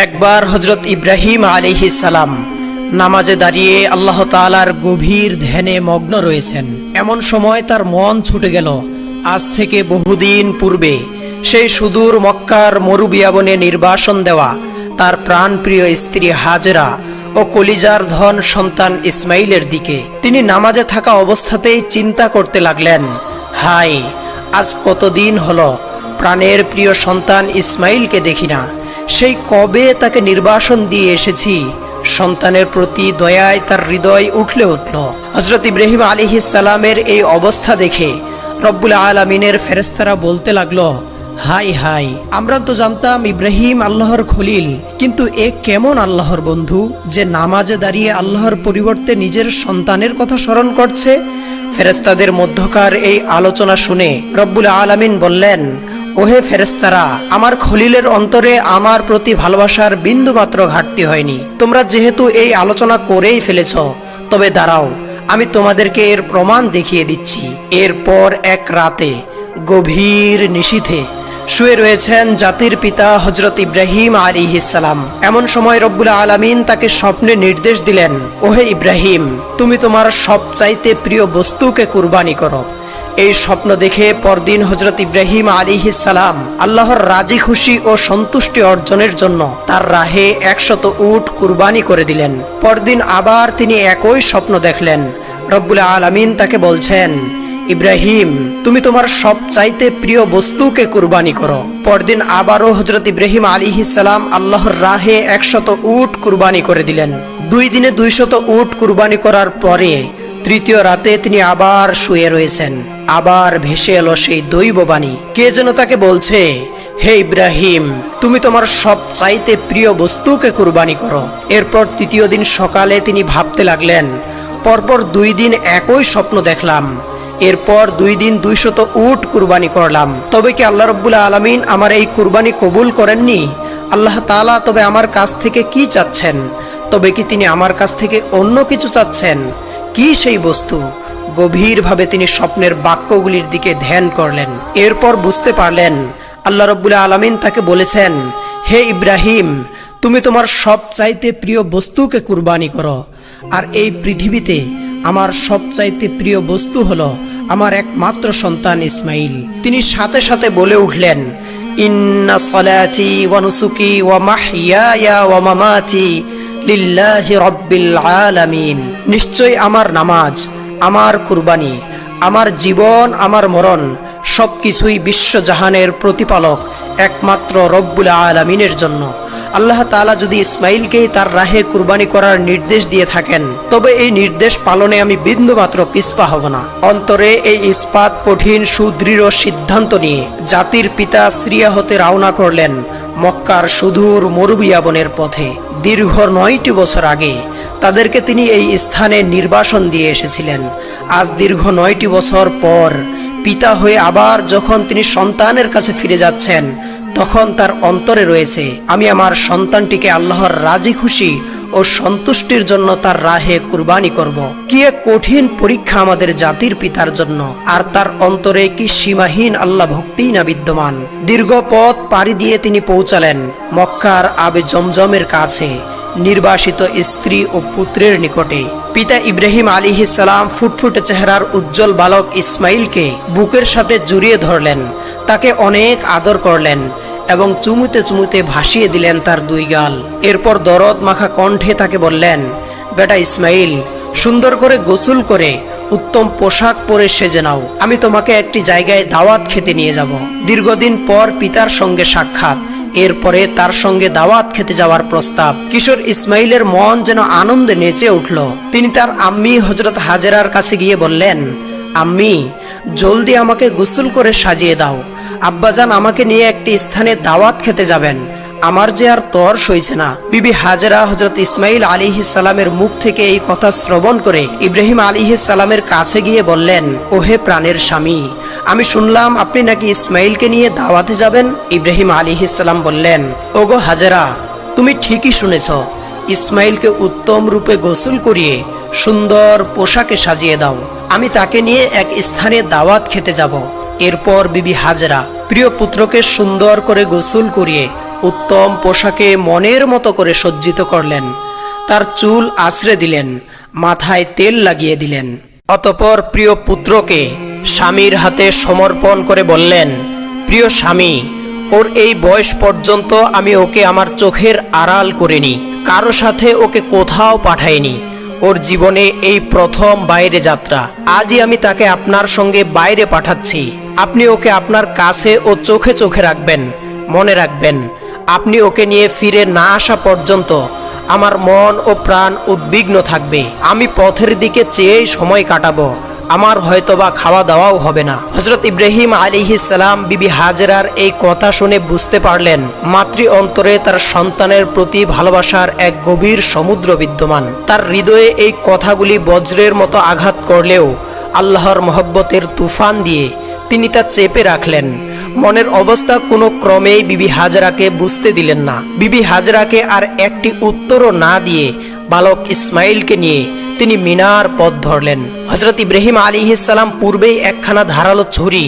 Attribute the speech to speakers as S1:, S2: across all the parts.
S1: একবার হযরত ইব্রাহিম আলাইহিস সালাম নামাজে দাঁড়িয়ে আল্লাহ তাআলার গভীর ধ্যানে মগ্ন রয়েছেন। এমন সময় তার মন ছুটে গেল আজ থেকে বহুদিন পূর্বে সেই সুদূর মক্কার মরুবিয়াবনে নির্বাসন দেওয়া তার প্রাণপ্রিয় স্ত্রী হাজেরা ও কলিজার ধন সন্তান ইসমাইলের দিকে। তিনি নামাজে থাকা অবস্থাতেই চিন্তা করতে লাগলেন, হায়, আজ কতদিন হলো প্রাণের প্রিয় সন্তান ইসমাইলকে দেখি না। সেই কবে তাকে নির্বাসন দিয়ে এসেছি। সন্তানের প্রতি দয়ায় তার হৃদয় উঠলে উঠল। হযরত ইব্রাহিম আলাইহিস সালামের এই অবস্থা দেখে রব্বুল আলামিনের ফেরেশতারা বলতে লাগলো, হাই হাই, আমরা তো জানতাম ইব্রাহিম আল্লাহর খলিল, কিন্তু এ কেমন আল্লাহর বন্ধু যে নামাজে দাঁড়িয়ে আল্লাহর পরিবর্তে নিজের সন্তানের কথা স্মরণ করছে। ফেরেশতাদের মধ্যকার এই আলোচনা শুনে রব্বুল আলামিন বললেন, ওহে ফেরেশতারা, আমার খলিলের অন্তরে আমার প্রতি ভালোবাসার বিন্দুমাত্র ঘাটতি হয়নি। তোমরা যেহেতু এই আলোচনা করেই ফেলেছ, তবে দাঁড়াও, আমি তোমাদেরকে এর প্রমাণ দেখিয়ে দিচ্ছি। এরপর এক রাতে গভীর নিশীথে শুয়ে রয়েছেন জাতির পিতা হযরত ইব্রাহিম আলাইহিস সালাম। এমন সময় রব্বুল আলামিন তাকে স্বপ্নে নির্দেশ দিলেন, ওহে ইব্রাহিম, তুমি তোমার সবচাইতে প্রিয় বস্তুকে কুরবানি করো। এই স্বপ্ন দেখে পরদিন হযরত ইব্রাহিম আলাইহিস সালাম আল্লাহর রাজি খুশি ও সন্তুষ্টি অর্জনের জন্য তার রাহে 100 উট কুরবানি করে দিলেন। পরদিন আবার তিনি একই স্বপ্ন দেখলেন। রব্বুল আলামিন তাকে বলছেন, ইব্রাহিম, তুমি তোমার সবচাইতে প্রিয় বস্তুকে কুরবানি করো। পরদিন আবারও হযরত ইব্রাহিম আলাইহিস সালাম আল্লাহর রাহে 100 উট কুরবানি করে দিলেন। 2 দিনে 200 উট কুরবানি করার পরে তৃতীয় রাতে তিনি আবার শুয়ে রয়েছেন। আবার ভেসে এলো সেই দৈববাণী। কে যেন তাকে বলছে, হে ইব্রাহিম, তুমি তোমার সবচাইতে প্রিয় বস্তুকে কুরবানি করো। এরপর তৃতীয় দিন সকালে তিনি ভাবতে লাগলেন, পরপর 2 দিন একই স্বপ্ন দেখলাম, এরপর 2 দিন 200 উট কুরবানি করলাম, তবে কি আল্লাহ রাব্বুল আলামিন আমার এই কুরবানি কবুল করেননি? আল্লাহ তাআলা তবে আমার কাছ থেকে কি চাচ্ছেন? তবে কি তিনি আমার কাছ থেকে অন্য কিছু চাচ্ছেন? কি সেই বস্তু? গভীরভাবে তিনি স্বপ্নের বাক্যগুলির দিকে ধ্যান করলেন। এরপর বুঝতে পারলেন আল্লাহ রাব্বুল আলামিন তাকে বলেছেন, হে ইব্রাহিম, তুমি তোমার সবচাইতে প্রিয় বস্তুকে কুরবানি করো। আর এই পৃথিবীতে আমার সবচাইতে প্রিয় বস্তু হলো আমার একমাত্র সন্তান ইসমাইল। তিনি সাথে সাথে বলে উঠলেন, ইন্না সলাতি ওয়া নুসুকি ওয়া মাহইয়ায়া ওয়া মামাতি লিল্লাহি রাব্বিল আলামিন। নিশ্চয় আমার নামাজ, আমার কুরবানি, আমার জীবন, আমার মরণ সবকিছুই বিশ্বজাহানের প্রতিপালক একমাত্র রব্বুল আলামিনের জন্য। আল্লাহ তাআলা যদি ইসমাইলকেই তার রাহে কুরবানি করার নির্দেশ দিয়ে থাকেন, তবে এই নির্দেশ পালনে আমি বিন্দুমাত্র পিছপা হব না। অন্তরে এই ইস্পাত কঠিন সুদৃঢ় সিদ্ধান্ত নিয়ে জাতির পিতা সিরিয়া হতে রওনা করলেন মক্কার সুদূর মরুবিয়াবনের পথে। দীর্ঘ 9টি বছর আগে তাদেরকে তিনি এই স্থানে নির্বাসন দিয়ে এসেছিলেন। আজ দীর্ঘ 9টি বছর পর পিতা হয়ে আবার যখন তিনি সন্তানের কাছে ফিরে যাচ্ছেন, তখন তার অন্তরে রয়েছে, আমি আমার সন্তানটিকে আল্লাহর রাজি খুশি ও সন্তুষ্টির জন্য তার রাহে কুরবানি করব। কি এক কঠিন পরীক্ষা আমাদের জাতির পিতার জন্য, আর তার অন্তরে কি সীমাহীন আল্লাহ ভক্তি না বিদ্যমান। দীর্ঘ পথ পাড়ি দিয়ে তিনি পৌঁছালেন মক্কার আবে জমজমের কাছে, নির্বাসিত স্ত্রী ও পুত্রের নিকটে। পিতা ইব্রাহিম আলাইহিস সালাম ফুটফুটে চেহারার উজ্জ্বল বালক ইসমাইলকে বুকের সাথে জড়িয়ে ধরলেন, তাকে অনেক আদর করলেন এবং চুমুতে চুমুতে ভাসিয়ে দিলেন তার 2 গাল। এরপর দরদ মাখা কণ্ঠে তাকে বললেন, বেটা ইসমাইল, সুন্দর করে গোসল করে উত্তম পোশাক পরে সেজে নাও, আমি তোমাকে একটি জায়গায় দাওয়াত খেতে নিয়ে যাব। দীর্ঘদিন পর পিতার সঙ্গে সাক্ষাৎ, এরপরে তার সঙ্গে দাওয়াত খেতে যাওয়ার প্রস্তাব। কিশোর ইসমাইলের মন যেন আনন্দে নেচে উঠল। তিনি তার আম্মি হযরত হাজেরার কাছে গিয়ে বললেন, আম্মি, জলদি আমাকে গোসল করে সাজিয়ে দাও, আব্বাজান আমাকে নিয়ে একটি স্থানে দাওয়াত খেতে যাবেন, আমার যে আর তর সইছে না। বিবি হাজেরা হযরত ইসমাইল আলাইহিস সালামের মুখ থেকে এই কথা শ্রবণ করে ইব্রাহিম আলাইহিস সালামের কাছে গিয়ে বললেন, ওহে প্রাণের স্বামী, আমি শুনলাম আপনি নাকি ইসমাইলকে নিয়ে দাওয়াতে যাবেন। ইব্রাহিম আলাইহিস সালাম বললেন, ওগো হাজেরা, তুমি ঠিকই শুনেছ, ইসমাইলকে উত্তম রূপে গোসল করিয়ে সুন্দর পোশাকে সাজিয়ে দাও, আমি তাকে নিয়ে এক স্থানে দাওয়াত খেতে যাব। এরপর বিবি হাজেরা প্রিয় পুত্রকে সুন্দর করে গোসল করিয়ে উত্তম পোশাকে মনের মতো করে সজ্জিত করলেন, তার চুল আঁচড়ে দিলেন, মাথায় তেল লাগিয়ে দিলেন। অতঃপর প্রিয় পুত্রকে স্বামীর হাতে সমর্পণ করে বললেন, প্রিয় স্বামী, ওর এই বয়স পর্যন্ত আমি ওকে আমার চোখের আড়াল করিনি, কারো সাথে ওকে কোথাও পাঠাইনি। ওর জীবনে এই প্রথম বাইরে যাত্রা। আজই আমি তাকে আপনার সঙ্গে বাইরে পাঠাচ্ছি। আপনি ওকে আপনার কাছে ও চোখে চোখে রাখবেন। মনে রাখবেন, আপনি ওকে নিয়ে ফিরে না আসা পর্যন্ত আমার মন ও প্রাণ উদ্বিগ্ন থাকবে। আমি পথের দিকে চেয়েই সময় কাটাবো। আমার হয়তোবা খাওয়া দাওয়াও হবে না। হযরত ইব্রাহিম আলাইহিস সালাম বিবি হাজেরার এই কথা শুনে বুঝতে পারলেন মাতৃ অন্তরে তার সন্তানের প্রতি ভালোবাসার এক গভীর সমুদ্র বিদ্যমান। তার হৃদয়ে এই কথাগুলি বজ্রের মতো আঘাত করলেও আল্লাহর মহব্বতের তুফান দিয়ে তিনি তা চেপে রাখলেন। মনের অবস্থা কোনো ক্রমেই বিবি হাজেরাকে বুঝতে দিলেন না। বিবি হাজেরাকে আর একটি উত্তরও না দিয়ে বালক ইসমাইলকে নিয়ে তিনি মিনার পথ ধরলেন। হযরত ইব্রাহিম আলাইহিস সালাম পূর্বেই একখানা ধারালো ছুরি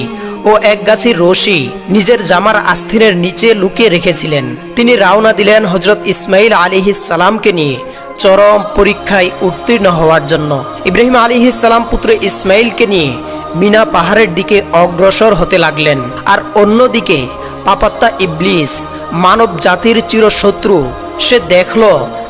S1: ও এক গাছি রশি নিজের জামার আস্তিনের নিচে লুকিয়ে রেখেছিলেন। তিনি রওনা দিলেন হযরত ইসমাইল আলাইহিস সালামকে নিয়ে চরম পরীক্ষায় উত্তীর্ণ হওয়ার জন্য। ইব্রাহিম আলাইহিস সালাম পুত্র ইসমাইলকে নিয়ে মিনা পাহাড়ের দিকে অগ্রসর হতে লাগলেন। আর অন্যদিকে পাপাত্তা ইবলিস, মানব জাতির চিরশত্রু, সে দেখল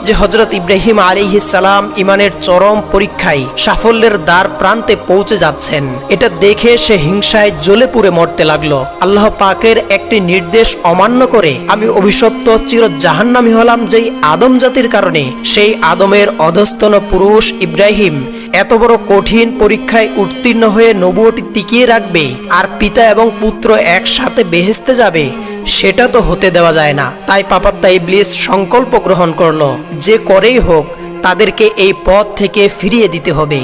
S1: যে হযরত ইব্রাহিম আলাইহিস সালাম ইমানের চরম পরীক্ষায় সাফল্যের দ্বার প্রান্তে পৌঁছে যাচ্ছেন। এটা দেখে সে হিংসায় জ্বলে পুড়ে মরতে লাগলো। আল্লাহ পাকের একটি নির্দেশ অমান্য করে আমি অভিশপ্ত চির জাহান্নামী হলাম যেই আদম জাতির কারণে। সেই আদমের অধস্তন পুরুষ ইব্রাহিম এত বড় কঠিন পরীক্ষায় উত্তীর্ণ হয়ে নবুয়তি টিকিয়ে রাখবে আর পিতা এবং পুত্র একসাথে বেহেশতে যাবে, সেটা তো হতে দেওয়া যায় না। তাই পাপাত্তা ইবলিস সংকল্প গ্রহণ করলো, যে করেই হোক তাদেরকে এই পথ থেকে ফিরিয়ে দিতে হবে।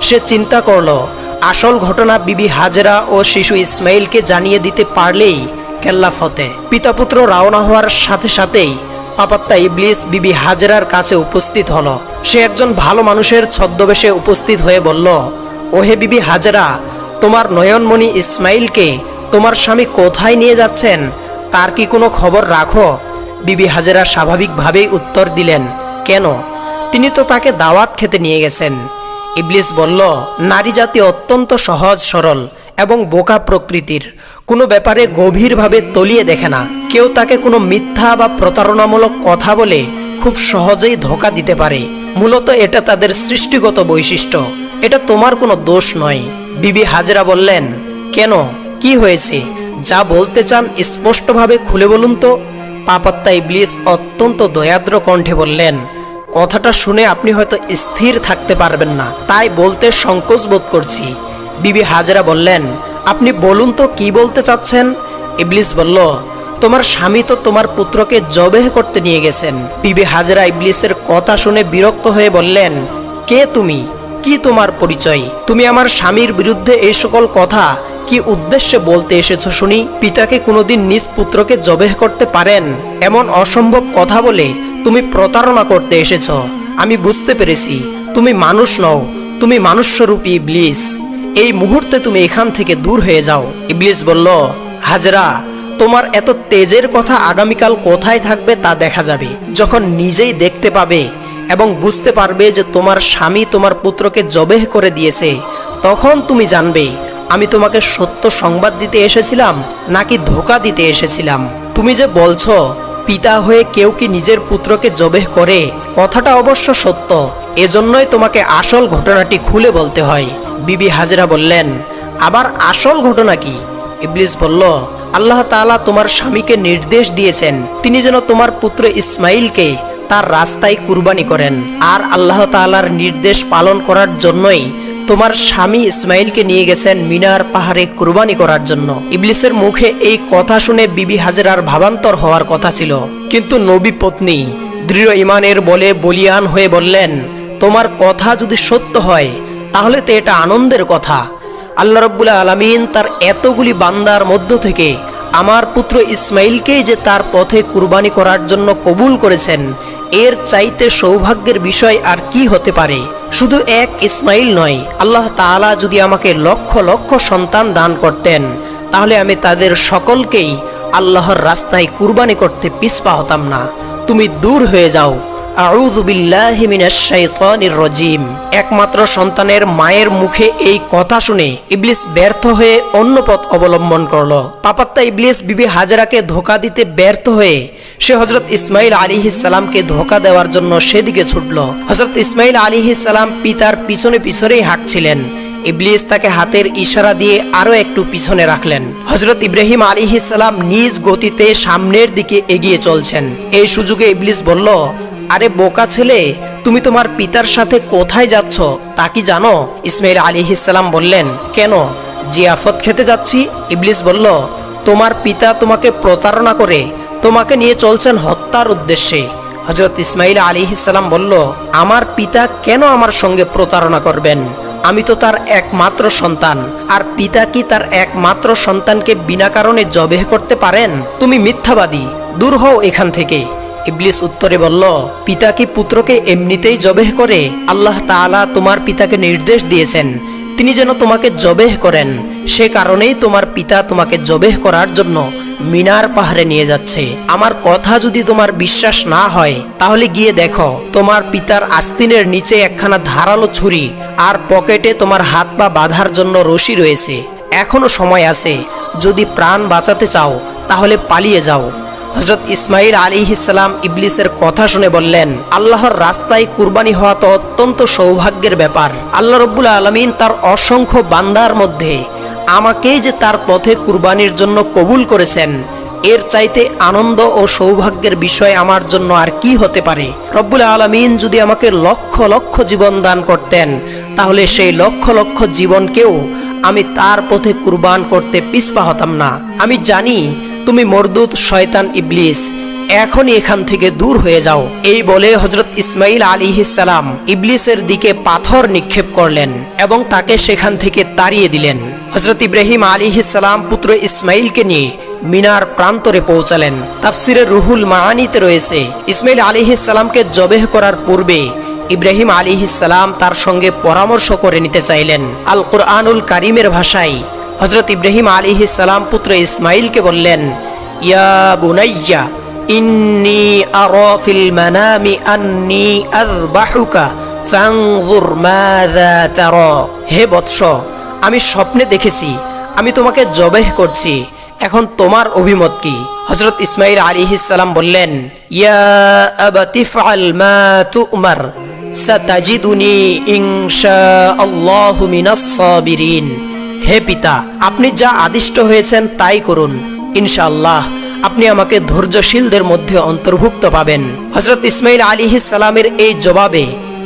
S1: সে চিন্তা করলো আসল ঘটনা বিবি হাজেরা ও শিশু ইসমাইলকে জানিয়ে দিতে পারলেই কেল্লা ফতে। পিতা পুত্র রওনা হওয়ার সাথে সাথেই পাপাত্তা ইবলিস বিবি হাজেরার কাছে উপস্থিত হলো। সে একজন ভালো মানুষের ছদ্মবেশে উপস্থিত হয়ে বলল, ওহে বিবি হাজেরা, তোমার নয়নমণি ইসমাইলকে তোমার স্বামী কোথায় নিয়ে যাচ্ছেন, তার কি কোনো খবর রাখো? বিবি হাজেরা স্বাভাবিকভাবেই উত্তর দিলেন, কেন? তিনি তো তাকে দাওয়াত খেতে নিয়ে গেছেন। ইবলিস বলল, নারী জাতি অত্যন্ত সহজ সরল এবং বোকা প্রকৃতির, কোনো ব্যাপারে গভীরভাবে তলিয়ে দেখে না। কেউ তাকে কোনো মিথ্যা বা প্রতারণামূলক কথা বলে খুব সহজেই ধোঁকা দিতে পারে। মূলত এটা তাদের সৃষ্টিগত বৈশিষ্ট্য, এটা তোমার কোনো দোষ নয়। বিবি হাজেরা বললেন, কেন, কি হয়েছে? যা বলতে চান স্পষ্টভাবে খুলে বলুন তো। পাপাত্তা ইবলিস অত্যন্ত দয়াদ্র কণ্ঠে বললেন, কথাটা শুনে আপনি হয়তো স্থির থাকতে পারবেন না, তাই বলতে সংকোচ বোধ করছি। বিবি হাজেরা বললেন, আপনি বলুন তো কি বলতে চাচ্ছেন। ইবলিস বলল, তোমার স্বামী তো তোমার পুত্রকে জবেহ করতে নিয়ে গেছেন। বিবি হাজেরা ইবলিসের কথা শুনে বিরক্ত হয়ে বললেন, কে তুমি? কি তোমার পরিচয়? তুমি আমার স্বামীর বিরুদ্ধে এই সকল কথা কি উদ্দেশ্যে বলতে এসেছো শুনি? পিতাকে কোনোদিন নিজ পুত্রকে জবেহ করতে পারেন? এমন অসম্ভব কথা বলে তুমি প্রতারণা করতে এসেছো। আমি বুঝতে পেরেছি তুমি মানুষ নও, তুমি মানুষ্যরূপী ইবলিস। এই মুহূর্তে তুমি এখান থেকে দূর হয়ে যাও। ইবলিস বলল, হাজেরা, তোমার এত তেজের কথা আগামীকাল কোথায় থাকবে তা দেখা যাবে। যখন নিজেই দেখতে পাবে এবং বুঝতে পারবে যে তোমার স্বামী তোমার পুত্রকে জবেহ করে দিয়েছে, তখন তুমি জানবে আমি তোমাকে সত্য সংবাদ দিতে এসেছিলাম নাকি ধোঁকা দিতে এসেছিলাম। তুমি যে বলছো পিতা হয়ে কেউ কি নিজের পুত্রকে জবেহ করে, কথাটা অবশ্য সত্য, এজন্যই তোমাকে আসল ঘটনাটি খুলে বলতে হয়। বিবি হাজেরা বললেন, আবার আসল ঘটনা কি? ইবলিস বলল, আল্লাহ তাআলা তোমার স্বামীকে নির্দেশ দিয়েছেন তিনি যেন তোমার পুত্র ইসমাইলকে তার রাস্তায় কুরবানি করেন। আর আল্লাহ তাআলার নির্দেশ পালন করার জন্যই তোমার স্বামী ইসমাইলকে নিয়ে গেছেন মিনার পাহাড়ে কুরবানি করার জন্য। ইবলিসের মুখে এই কথা শুনে বিবি হাজেরার ভাবান্তর হওয়ার কথা ছিল, কিন্তু নবী পত্নী দৃঢ় ঈমানের বলে বলিয়ান হয়ে বললেন, তোমার কথা যদি সত্য হয় তাহলে তো এটা আনন্দের কথা। আল্লাহ রাব্বুল আলামিন তার এতগুলি বান্দার মধ্য থেকে আমার পুত্র ইসমাইলকেই যে তার পথে কুরবানি করার জন্য কবুল করেছেন, এর চাইতে সৌভাগ্যের বিষয় আর কি হতে পারে? শুধু এক ইসমাইল নয়, আল্লাহ তাআলা যদি আমাকে লক্ষ লক্ষ সন্তান দান করতেন তাহলে আমি তাদের সকলকেই আল্লাহর রাস্তায় কুরবানি করতে পিছপা হতাম না। তুমি দূর হয়ে যাও। আউযু বিল্লাহি মিনাশ শাইতানির রাজিম। একমাত্র সন্তানের মায়ের মুখে এই কথা শুনে ইবলিস ব্যর্থ হয়ে অন্য পথ অবলম্বন করলো। পাপাত্তা ইবলিস বিবি হাজেরাকে ধোঁকা দিতে ব্যর্থ হয়ে সে হযরত ইসমাইল আলাইহিস সালামকে ধোঁকা দেওয়ার জন্য সেদিকে ছুটল। হযরত ইসমাইল আলাইহিস সালাম পিতার পিছনে পিছনেই হাঁটছিলেন। ইবলিস তাকে হাতের ইশারা দিয়ে আরো একটু পিছনে রাখলেন। হযরত ইব্রাহিম আলাইহিস সালাম নিজ গতিতে সামনের দিকে এগিয়ে চলছেন। এই সুযোগে ইবলিস বলল, আরে বোকা ছেলে, তুমি তোমার পিতার সাথে কোথায় যাচ্ছ তা কি জানো? ইসমাইল আলাইহিস সালাম বললেন, কেন? জিয়াফত খেতে যাচ্ছি। ইবলিস বলল, তোমার পিতা তোমাকে প্রতারণা করে তোমাকে নিয়ে চলছেন হত্যার উদ্দেশ্যে। হযরত ইসমাইল আলাইহিস সালাম বলল, আমার পিতা কেন আমার সঙ্গে প্রতারণা করবেন? আমি তো তার একমাত্র সন্তান, আর পিতা কি তার একমাত্র সন্তানকে বিনা কারণে জবেহ করতে পারেন? তুমি মিথ্যাবাদী, দূর হও এখান থেকে। ইবলিস উত্তরে বলল, পিতা কি পুত্রকে এমনিতেই জবেহ করে? আল্লাহ তাআলা তোমার পিতাকে নির্দেশ দিয়েছেন তিনি যেন তোমাকে জবেহ করেন। সে কারণেই তোমার পিতা তোমাকে জবেহ করার জন্য মিনার পাহাড়ে নিয়ে যাচ্ছে। আমার কথা যদি তোমার বিশ্বাস না হয় তাহলে গিয়ে দেখো, তোমার পিতার আস্তিনের নিচে একখানা ধারালো ছুরি আর পকেটে তোমার হাত পা বাঁধার জন্য রশি রয়েছে। এখনো সময় আছে, যদি প্রাণ বাঁচাতে চাও তাহলে পালিয়ে যাও। হযরত ইসমাইল আলাইহিস সালাম ইবলিসের কথা শুনে বললেন, আল্লাহর রাস্তায় কুরবানি হওয়া তো অত্যন্ত সৌভাগ্যের ব্যাপার। আল্লাহ রাব্বুল আলামিন তার অসংখ্য বান্দার মধ্যে আমাকেই যে তার পথে কুরবানির জন্য কবুল করেছেন, এর চাইতে আনন্দ ও সৌভাগ্যের বিষয় আমার জন্য আর কি হতে পারে? রব্বুল আলামিন যদি আমাকে লক্ষ লক্ষ জীবন দান করতেন তাহলে সেই লক্ষ লক্ষ জীবনকেও আমি তার পথে কুরবান করতে পিছপা হতাম না। আমি জানি তুমি মরদুদ শয়তান ইবলিস, এখনই এখান থেকে দূর হয়ে যাও। এই বলে হযরত ইসমাইল আলাইহিস সালাম ইবলিসের দিকে পাথর নিক্ষেপ করলেন এবং তাকে সেখান থেকে তাড়িয়ে দিলেন। হযরত ইব্রাহিম আলাইহিস সালাম পুত্র ইসমাইলকে নিয়ে মিনার প্রান্তরে পৌঁছালেন। তাফসিরে রুহুল মাআনিতে রয়েছে, ইসমাইল আলাইহিস সালামকে জবেহ করার পূর্বে ইব্রাহিম আলাইহিস সালাম তার সঙ্গে পরামর্শ করে নিতে চাইলেন। আল কুরআনুল কারীমের ভাষায় হযরত ইব্রাহিম আলাইহিস সালাম পুত্র ইসমাইলকে বললেন, ইয়া বুনাইয়া ইন্নী আরা ফিল মানামি আন্নী আযবাহুকা ফানজুর মাযা তারা। হে বৎস, আমি স্বপ্নে দেখেছি আমি তোমাকে জবেহ করছি, এখন তোমার অভিমত কি? হযরত ইসমাইল আলাইহিস সালাম বললেন, ইয়া আবাতি ফাআল মা তু'মার সাতাজিদুনি ইনশাআল্লাহু মিনাস সাবিরিন। হে পিতা, আপনি যা আদিষ্ট হয়েছেন তাই করুন, ইনশাআল্লাহ আপনি আমাকে ধৈর্যশীলদের মধ্যে অন্তর্ভুক্ত পাবেন। হযরত ইসমাইল আলাইহিস সালামের এই জবাবে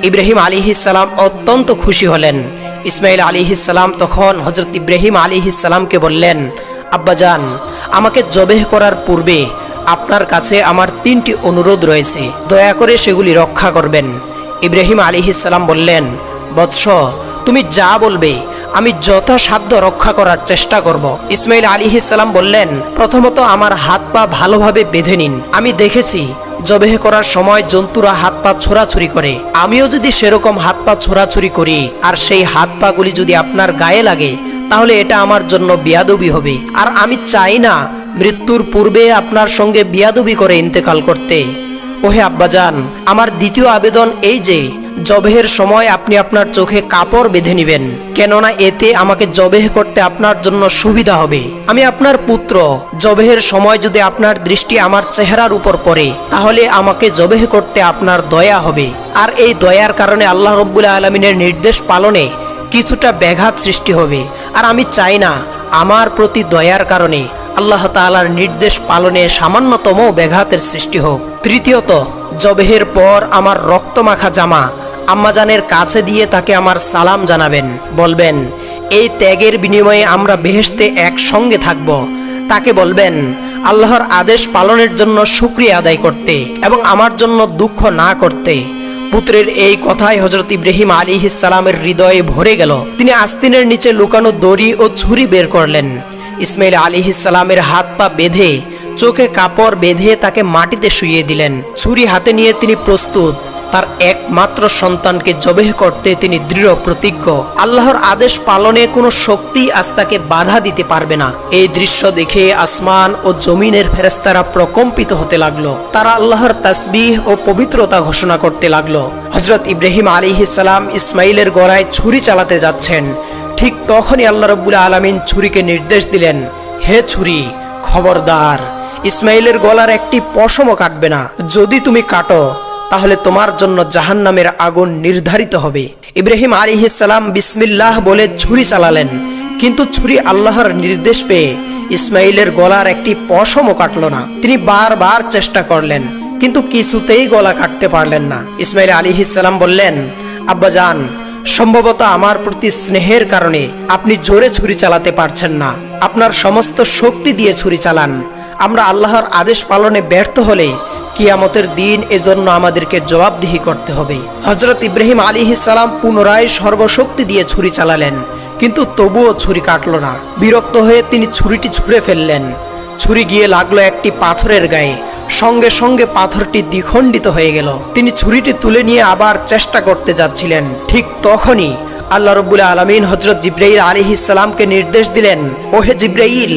S1: ইব্রাহিম আলাইহিস সালাম অত্যন্ত খুশি হলেন। ইসমাইল আলাইহিস সালাম তখন হযরত ইব্রাহিম আলাইহিস সালামকে বললেন, আব্বাজান, আমাকে জবেহ করার পূর্বে আপনার কাছে আমার 3টি অনুরোধ রয়েছে, দয়া করে সেগুলি রক্ষা করবেন। ইব্রাহিম আলাইহিস সালাম বললেন, বৎস, তুমি যা বলবে আমি যথাসাধ্য রক্ষা করার চেষ্টা করব। ইসমাইল আলাইহিস সালাম বললেন, প্রথমত আমার হাত পা ভালোভাবে বেঁধে নিন। আমি দেখেছি জবেহ করার সময় জন্তুরা হাত পা ছোড়াছুরি করে, আমিও যদি সেরকম হাত পা ছোড়াছুরি করি আর সেই হাত পা গুলি যদি আপনার গায়ে লাগে তাহলে এটা আমার জন্য বিয়াদবি হবে, আর আমি চাই না মৃত্যুর পূর্বে আপনার সঙ্গে বিয়াদবি করে ইন্তেকাল করতে। ওহে আব্বাজান, আমার দ্বিতীয় আবেদন এই যে জবেহের সময় আপনি আপনার চোখে কাপড় বেঁধে নেবেন, কেননা এতে আমাকে জবেহ করতে আপনার জন্য সুবিধা হবে। আমি আপনার পুত্র, জবেহের সময় যদি আপনার দৃষ্টি আমার চেহারার উপর পড়ে তাহলে আমাকে জবেহ করতে আপনার দয়া হবে, আর এই দয়ার কারণে আল্লাহ রাব্বুল আলামিনের নির্দেশ পালনে কিছুটা ব্যাঘাত সৃষ্টি হবে, আর আমি চাই না আমার প্রতি দয়ার কারণে আল্লাহ তাআলার নির্দেশ পালনে সামান্যতম ব্যাঘাতের সৃষ্টি হোক। তৃতীয়ত, জবেহের পর আমার রক্তমাখা জামা আম্মাজানের কাছে দিয়ে তাকে আমার সালাম জানাবেন, বলবেন এই ত্যাগের বিনিময়ে আমরা বেহেশতে একসঙ্গে থাকব। তাকে বলবেন আল্লাহর আদেশ পালনের জন্য শুকরিয়া আদায় করতে এবং আমার জন্য দুঃখ না করতে। পুত্রের এই কথায় হযরত ইব্রাহিম আলাইহিস সালামের হৃদয়ে ভরে গেল। তিনি আস্তিনের নিচে লুকানো দড়ি ও ছুরি বের করলেন। ইসমাইল আলাইহিস সালামের হাত পা বেঁধে চোখে কাপড় বেঁধে তাকে মাটিতে শুইয়ে দিলেন। ছুরি হাতে নিয়ে তিনি প্রস্তুত তার একমাত্র সন্তানকে জবেহ করতে তিনি দৃঢ় প্রতিজ্ঞ। আল্লাহর আদেশ পালনে কোনো শক্তি আজ তাকে বাধা দিতে পারবে না। এই দৃশ্য দেখে আসমান ও জমিনের ফেরেশতারা প্রকম্পিত হতে লাগলো। তারা আল্লাহর তাসবিহ ও পবিত্রতা ঘোষণা করতে লাগলো। হযরত ইব্রাহিম আলাইহিস সালাম ইসমাইলের গলায় ছুরি চালাতে যাচ্ছেন। ঠিক তখনই আল্লাহ রাব্বুল আলামিন ছুরিকে নির্দেশ দিলেন, হে ছুরি, খবরদার, ইসমাইলের গলার একটি পশমও কাটবে না। যদি তুমি কাটো তাহলে তোমার জন্য জাহান্নামের আগুন নির্ধারিত হবে। ইব্রাহিম আলাইহিস সালাম বিসমিল্লাহ বলে ছুরি চালালেন, কিন্তু ছুরি আল্লাহর নির্দেশ পেয়ে ইসমাইলের গলার একটি পশমও কাটল না। তিনি বারবার চেষ্টা করলেন, কিন্তু কিছুতেই গলা কাটতে পারলেন না। ইসমাইল আলাইহিস সালাম বললেন, আব্বাজান, সম্ভবত আমার প্রতি স্নেহের কারণে আপনি জোরে ছুরি চালাতে পারছেন না। আপনার সমস্ত শক্তি দিয়ে ছুরি চালান। আমরা আল্লাহর আদেশ পালনে ব্যর্থ হলে কিয়ামতের দিন এজন্য আমাদেরকে জবাবদিহি করতে হবে। হযরত ইব্রাহিম আলাইহিস সালাম পুনরায় সর্বশক্তি দিয়ে ছুরি চালালেন, কিন্তু তবুও ছুরি কাটল না। বিরক্ত হয়ে তিনি ছুরিটি ছুঁড়ে ফেললেন। ছুরি গিয়ে লাগলো একটি পাথরের গায়ে। সঙ্গে সঙ্গে পাথরটি দ্বিখণ্ডিত হয়ে গেল। তিনি ছুরিটি তুলে নিয়ে আবার চেষ্টা করতে যাচ্ছিলেন। ঠিক তখনই আল্লাহ রাব্বুল আলামিন হযরত জিবরাইল আলাইহিস সালামকে নির্দেশ দিলেন, ওহে জিবরাইল,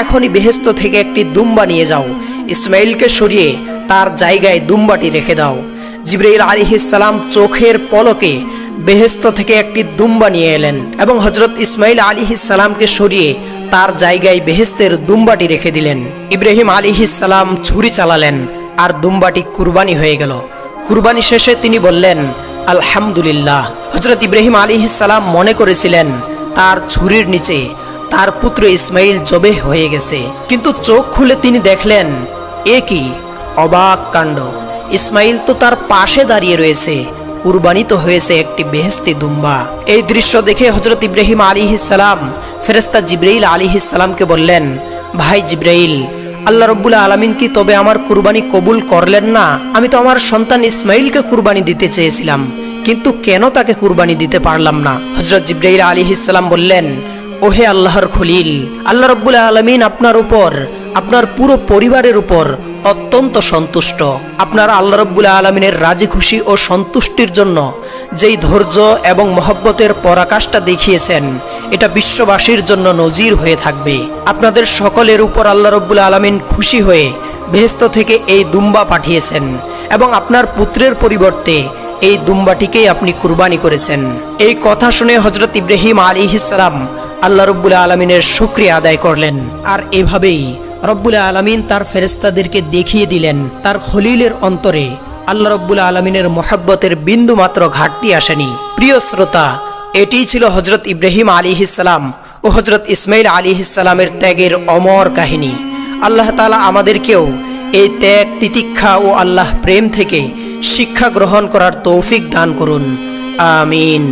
S1: এখনই বেহেশত থেকে একটি দুম্বা নিয়ে যাও। ইসমাইলকে সরিয়ে তার জায়গায় দুম্বাটি রেখে দাও। জিবরাইল আলাইহিস সালাম চোখের পলকে বেহেশত থেকে একটি দুম্বা নিয়ে এলেন এবং হযরত ইসমাইল আলাইহিস সালামকে সরিয়ে তার জায়গায় বেহেশতের দুম্বাটি রেখে দিলেন। ইব্রাহিম আলাইহিস সালাম ছুরি চালালেন আর দুম্বাটি কুরবানি হয়ে গেল। কুরবানি শেষে তিনি বললেন, আলহামদুলিল্লাহ। হযরত ইব্রাহিম আলাইহিস সালাম মনে করেছিলেন তার ছুরির নিচে তার পুত্র ইসমাইল জবেহ হয়ে গেছে, কিন্তু চোখ খুলে তিনি দেখলেন, এ কি অবাক কাণ্ড! ইসমাইল তো তার পাশে দাঁড়িয়ে রয়েছে, কুরবানি তো হয়েছে একটি বেহেশতি দুম্বা। এই দৃশ্য দেখে হযরত ইব্রাহিম আলাইহিস সালাম ফেরেশতা জিবরাইল আলাইহিস সালামকে বললেন, ভাই জিবরাইল, আল্লাহ রাব্বুল আলামিন কি তবে আমার কুরবানি কবুল করলেন না? আমি তো আমার সন্তান ইসমাইলকে কুরবানি দিতে চেয়েছিলাম, কিন্তু কেন তাকে কুরবানি দিতে পারলাম না? হযরত জিবরাইল আলাইহিস সালাম বললেন, ওহে আল্লাহর খলিল, আল্লাহ রাব্বুল আলামিন আপনার উপর, আপনার পুরো পরিবারের উপর অত্যন্ত সন্তুষ্ট। আপনারা আল্লাহ রাব্বুল আলামিনের রাজি খুশি ও সন্তুষ্টির জন্য যেই ধৈর্য এবং মহব্বতের পরাকাষ্ঠা দেখিয়েছেন, এটা বিশ্ববাসীর জন্য নজির হয়ে থাকবে। আপনাদের সকলের উপর আল্লাহ রাব্বুল আলামিন খুশি হয়ে বেহেশত থেকে এই দুম্বা পাঠিয়েছেন এবং আপনার পুত্রের পরিবর্তে এই দুম্বাটিকেই আপনি কুরবানি করেছেন। এই কথা শুনে হযরত ইব্রাহিম আলাইহিস সালাম আল্লাহ রাব্বুল আলামিনের শুকরিয়া আদায় করলেন। আর এভাবেই রব্বুল আলামিন তার ফেরেশতাদেরকে দেখিয়ে দিলেন তার খলিলের অন্তরে আল্লাহ রাব্বুল আলামিনের মহব্বতের বিন্দু মাত্র ঘাটতি আসেনি। প্রিয় শ্রোতা, এটিই ছিল হযরত ইব্রাহিম আলাইহিস সালাম ও হযরত ইসমাইল আলাইহিস সালামের ত্যাগের অমর কাহিনী। আল্লাহ তাআলা আমাদেরকেও এই ত্যাগ, তিতিক্ষা ও আল্লাহ প্রেম থেকে শিক্ষা গ্রহণ করার তৌফিক দান করুন। আমিন।